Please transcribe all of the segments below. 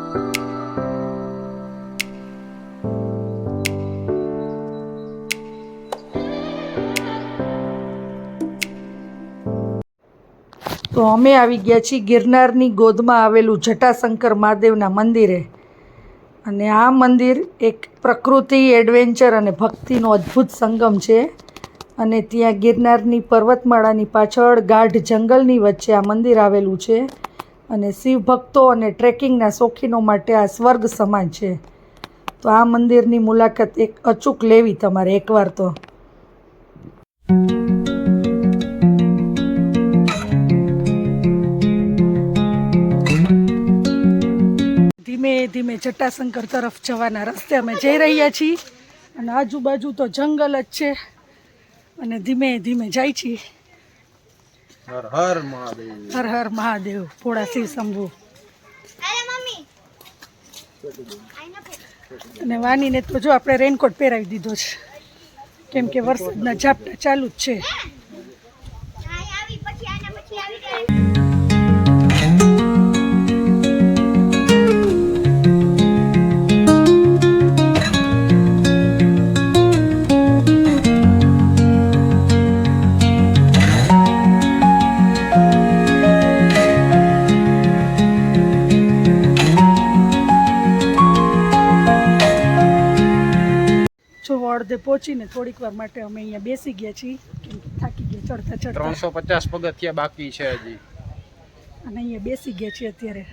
તો અમે આવી ગયા છીએ ગિરનારની ગોદમાં આવેલું જટાશંકર મહાદેવના મંદિરે. અને આ મંદિર એક પ્રકૃતિ, એડવેન્ચર અને ભક્તિનો અદ્ભુત સંગમ છે. અને ત્યાં ગિરનારની પર્વતમાળાની પાછળ ગાઢ જંગલની વચ્ચે આ મંદિર આવેલું છે. અને શિવ ભક્તો અને ટ્રેકિંગના શોખીનો માટે આ સ્વર્ગ સમાન છે. તો આ મંદિરની મુલાકાત એક અચૂક લેવી તમારે એકવાર તો. ધીમે ધીમે જટાશંકર તરફ જવાના રસ્તે અમે જઈ રહ્યા છીએ. અને આજુબાજુ તો જંગલ જ છે. અને ધીમે ધીમે જાય છીએ. હર હર મહાદેવ, હર હર મહાદેવ, ભોળા શિવ શંભુ. અને વાનીને તો જો આપણે રેનકોટ પહેરાવી દીધો છે, કેમ કે વરસાદના ઝાપટા ચાલુ જ છે. અડધે પહોંચીને થોડીક વાર માટે અમે અહીંયા બેસી ગયા છીએ, કેમ કે થાકી ગયા ચડતા ચડતા. 350 પગથિયા બાકી છે હજી. અને અહીંયા બેસી ગયા છીએ અત્યારે.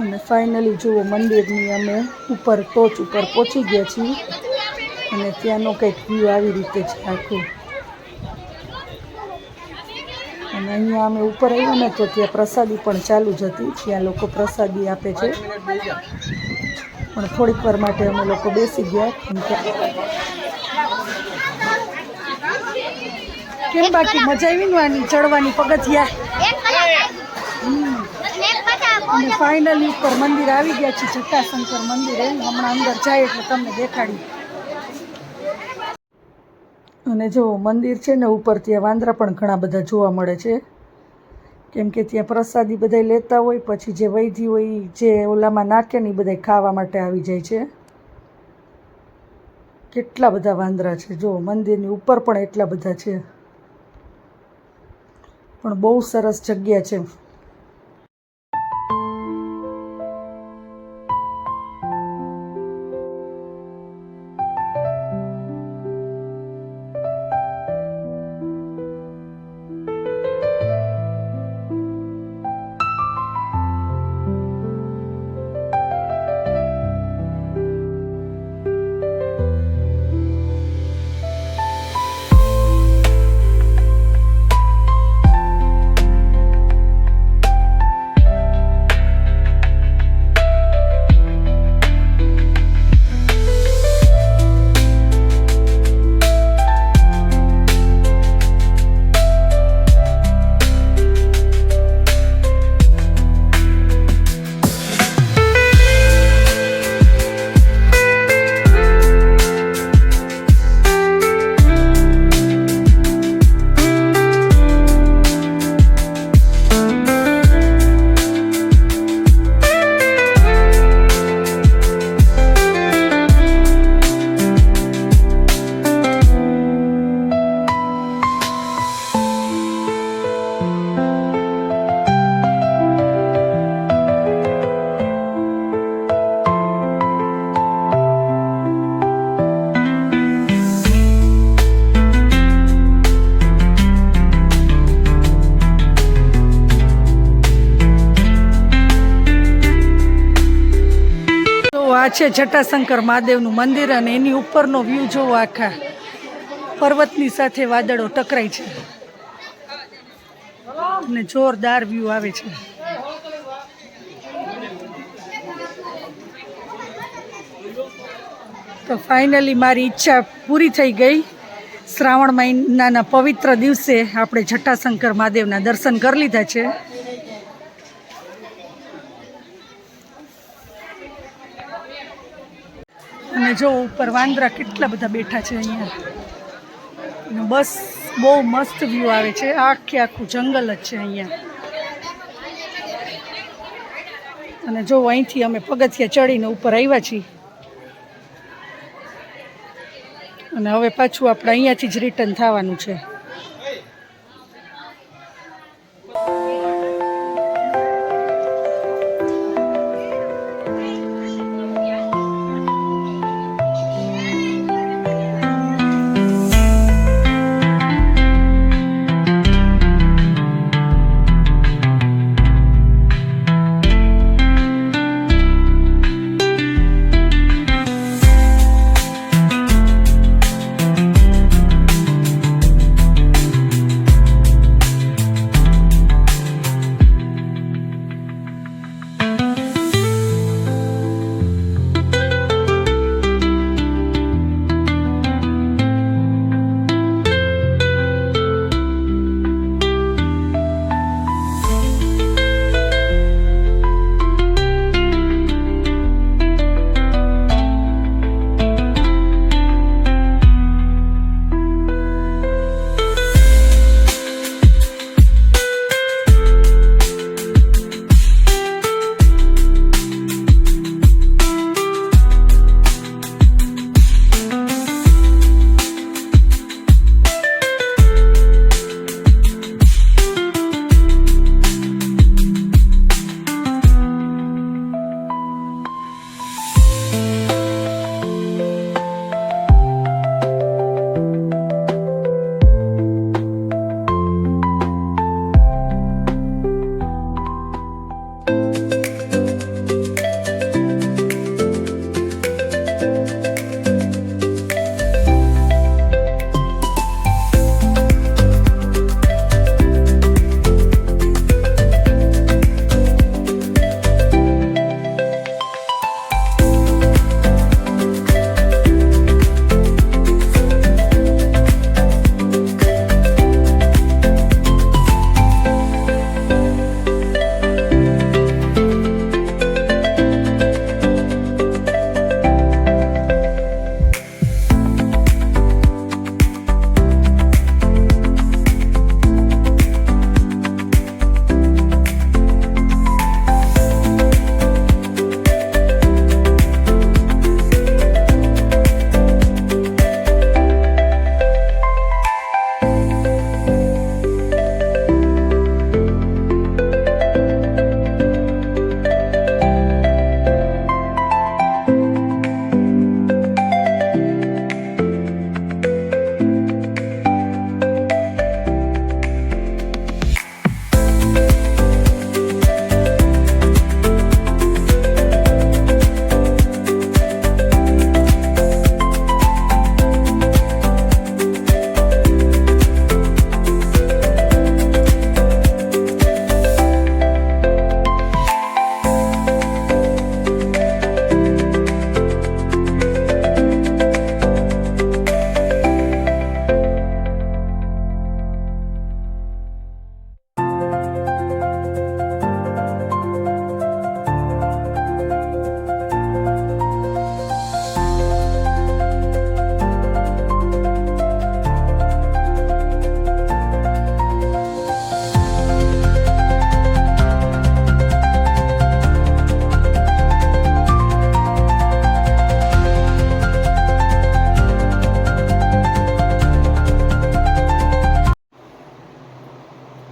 અને ફાઇનલી જુઓ મંદિરની અમે ઉપર ટોચ ઉપર પહોંચી ગયા છીએ. અને ત્યાંનો કંઈક વ્યૂ આવી રીતે છે આખું. અને અહીંયા અમે ઉપર આવ્યા ને તો ત્યાં પ્રસાદી પણ ચાલુ જ હતી. ત્યાં લોકો પ્રસાદી આપે છે. પણ થોડીક વાર માટે અમે લોકો બેસી ગયા. કેમ બાકી મજા આવી ને ચડવાની પગથિયા? અને ફાઇનલી ઉપર મંદિર આવી ગયા છે, જટાશંકર મંદિર. હમણાં અંદર જાય એટલે તમને દેખાડી. અને જો મંદિર છે ને ઉપર, ત્યાં વાંદરા પણ ઘણા બધા જોવા મળે છે, કેમ કે ત્યાં પ્રસાદી બધા લેતા હોય, પછી જે વૈધી હોય જે ઓલામાં નાખે ને એ બધા ખાવા માટે આવી જાય છે. કેટલા બધા વાંદરા છે જો મંદિરની ઉપર પણ એટલા બધા છે. પણ બહુ સરસ જગ્યા છે. આ છે જટાશંકર મહાદેવનું મંદિર અને એની ઉપરનો વ્યૂ જોવો, આખા પર્વતની સાથે વાદળો ટકરાય છે અને જોરદાર વ્યૂ આવે છે. તો ફાઇનલી મારી ઈચ્છા પૂરી થઈ ગઈ. શ્રાવણ મહિનાના પવિત્ર દિવસે આપણે જટાશંકર મહાદેવના દર્શન કરી લીધા છે. અને જો ઉપર વાંદરા કેટલા બધા બેઠા છે અહીંયા. અને બસ બહુ મસ્ત વ્યૂ આવે છે. આખું જંગલ જ છે અહીંયા. અને જો અહીંથી અમે પગથિયા ચડીને ઉપર આવ્યા છીએ અને હવે પાછું આપણે અહીંયાથી જ રિટર્ન થવાનું છે.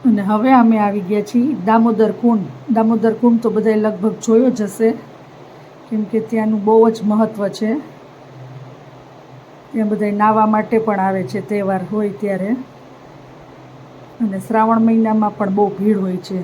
અને હવે અમે આવી ગયા છીએ દામોદર કુંડ. દામોદર કુંડ તો બધાએ લગભગ જોયો જ હશે, કેમ કે ત્યાંનું બહુ જ મહત્ત્વ છે. ત્યાં બધા નાહવા માટે પણ આવે છે તહેવાર હોય ત્યારે, અને શ્રાવણ મહિનામાં પણ બહુ ભીડ હોય છે.